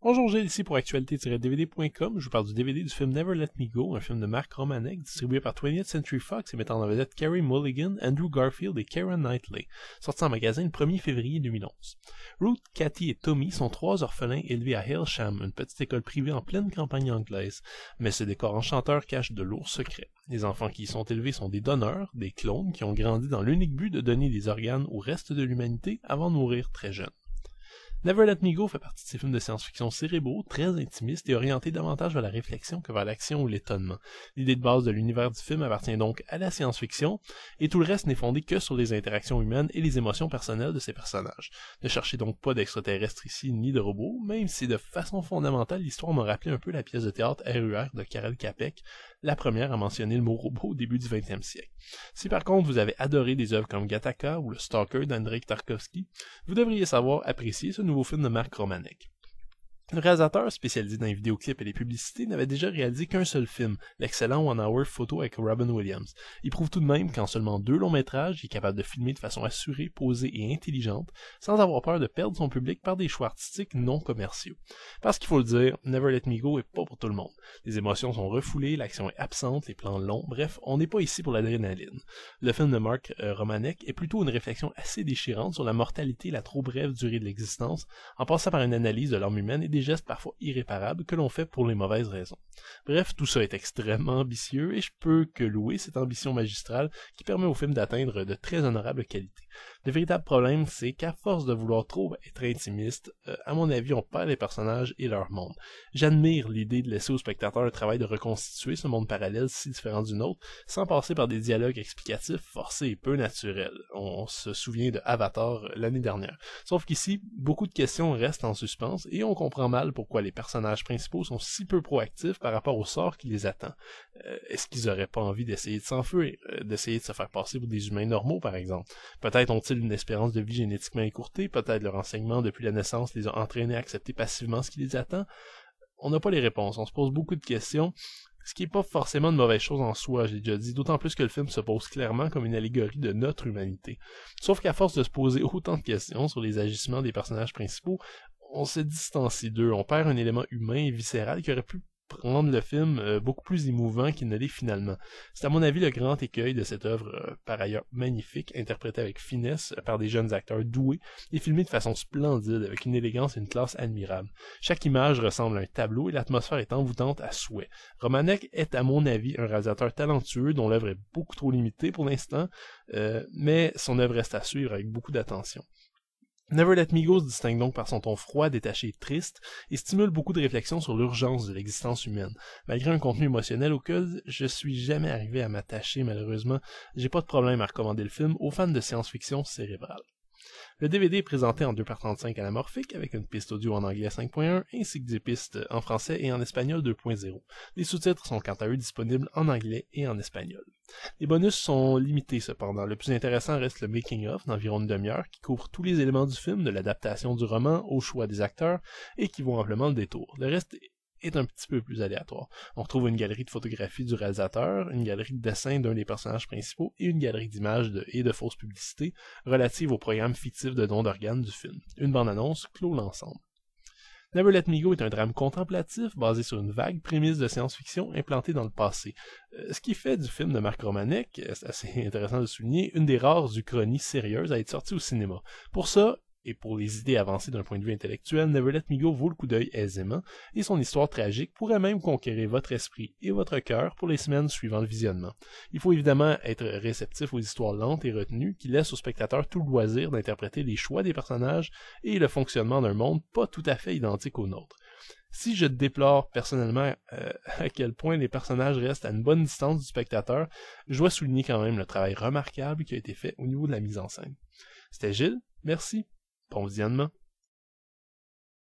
Bonjour, Gilles ici pour actualité-dvd.com. Je vous parle du DVD du film Never Let Me Go, un film de Mark Romanek, distribué par 20th Century Fox et mettant en vedette Carey Mulligan, Andrew Garfield et Keira Knightley, sorti en magasin le 1er février 2011. Ruth, Cathy et Tommy sont trois orphelins élevés à Hailsham, une petite école privée en pleine campagne anglaise, mais ce décor enchanteur cache de lourds secrets. Les enfants qui y sont élevés sont des donneurs, des clones qui ont grandi dans l'unique but de donner des organes au reste de l'humanité avant de mourir très jeunes. Never Let Me Go fait partie de ces films de science-fiction cérébraux, très intimistes et orientés davantage vers la réflexion que vers l'action ou l'étonnement. L'idée de base de l'univers du film appartient donc à la science-fiction, et tout le reste n'est fondé que sur les interactions humaines et les émotions personnelles de ces personnages. Ne cherchez donc pas d'extraterrestres ici, ni de robots, même si de façon fondamentale l'histoire m'a rappelé un peu la pièce de théâtre RER de Karel Capek, la première à mentionner le mot robot au début du 20e siècle. Si par contre vous avez adoré des œuvres comme Gattaca ou Le Stalker d'Andrei Tarkovsky, vous devriez savoir apprécier ce nouveau film de Mark Romanek. Le réalisateur, spécialisé dans les vidéoclips et les publicités, n'avait déjà réalisé qu'un seul film, l'excellent One Hour Photo avec Robin Williams. Il prouve tout de même qu'en seulement 2 longs métrages, il est capable de filmer de façon assurée, posée et intelligente, sans avoir peur de perdre son public par des choix artistiques non commerciaux. Parce qu'il faut le dire, Never Let Me Go est pas pour tout le monde. Les émotions sont refoulées, l'action est absente, les plans longs, bref, on n'est pas ici pour l'adrénaline. Le film de Mark Romanek est plutôt une réflexion assez déchirante sur la mortalité et la trop brève durée de l'existence, en passant par une analyse de l'âme humaine et des gestes parfois irréparables que l'on fait pour les mauvaises raisons. Bref, tout ça est extrêmement ambitieux et je peux que louer cette ambition magistrale qui permet au film d'atteindre de très honorables qualités. Le véritable problème, c'est qu'à force de vouloir trop être intimiste, à mon avis, on perd les personnages et leur monde. J'admire l'idée de laisser au spectateur le travail de reconstituer ce monde parallèle si différent du nôtre, sans passer par des dialogues explicatifs forcés et peu naturels. On se souvient de Avatar l'année dernière. Sauf qu'ici, beaucoup de questions restent en suspens et on comprend mal pourquoi les personnages principaux sont si peu proactifs par rapport au sort qui les attend. Est-ce qu'ils auraient pas envie d'essayer de s'enfuir, d'essayer de se faire passer pour des humains normaux, par exemple? Peut-être ont-ils une espérance de vie génétiquement écourtée, peut-être leur enseignement depuis la naissance les a entraînés à accepter passivement ce qui les attend. On n'a pas les réponses, on se pose beaucoup de questions, ce qui n'est pas forcément une mauvaise chose en soi, je l'ai déjà dit, d'autant plus que le film se pose clairement comme une allégorie de notre humanité. Sauf qu'à force de se poser autant de questions sur les agissements des personnages principaux, on se distancie d'eux, on perd un élément humain et viscéral qui aurait pu rendre le film beaucoup plus émouvant qu'il ne l'est finalement. C'est à mon avis le grand écueil de cette œuvre par ailleurs magnifique, interprétée avec finesse par des jeunes acteurs doués et filmée de façon splendide avec une élégance et une classe admirable. Chaque image ressemble à un tableau et l'atmosphère est envoûtante à souhait. Romanek est à mon avis un réalisateur talentueux dont l'œuvre est beaucoup trop limitée pour l'instant, mais son œuvre reste à suivre avec beaucoup d'attention. Never Let Me Go se distingue donc par son ton froid, détaché et triste, et stimule beaucoup de réflexions sur l'urgence de l'existence humaine. Malgré un contenu émotionnel auquel je suis jamais arrivé à m'attacher malheureusement, j'ai pas de problème à recommander le film aux fans de science-fiction cérébrale. Le DVD est présenté en 2x35 anamorphique avec une piste audio en anglais 5.1 ainsi que des pistes en français et en espagnol 2.0. Les sous-titres sont quant à eux disponibles en anglais et en espagnol. Les bonus sont limités cependant. Le plus intéressant reste le making-of d'environ une demi-heure qui couvre tous les éléments du film, de l'adaptation du roman au choix des acteurs et qui vaut amplement le détour. Le reste est un petit peu plus aléatoire. On retrouve une galerie de photographies du réalisateur, une galerie de dessins d'un des personnages principaux et une galerie d'images et de fausses publicités relatives au programme fictif de dons d'organes du film. Une bande-annonce clôt l'ensemble. Never Let Me Go est un drame contemplatif basé sur une vague prémisse de science-fiction implantée dans le passé. Ce qui fait du film de Mark Romanek, c'est assez intéressant de souligner, une des rares uchronies sérieuses à être sortie au cinéma. Pour ça, et pour les idées avancées d'un point de vue intellectuel, Never Let Me Go vaut le coup d'œil aisément, et son histoire tragique pourrait même conquérir votre esprit et votre cœur pour les semaines suivant le visionnement. Il faut évidemment être réceptif aux histoires lentes et retenues qui laissent au spectateur tout le loisir d'interpréter les choix des personnages et le fonctionnement d'un monde pas tout à fait identique au nôtre. Si je déplore personnellement à quel point les personnages restent à une bonne distance du spectateur, je dois souligner quand même le travail remarquable qui a été fait au niveau de la mise en scène. C'était Gilles, merci. Bon visionnement.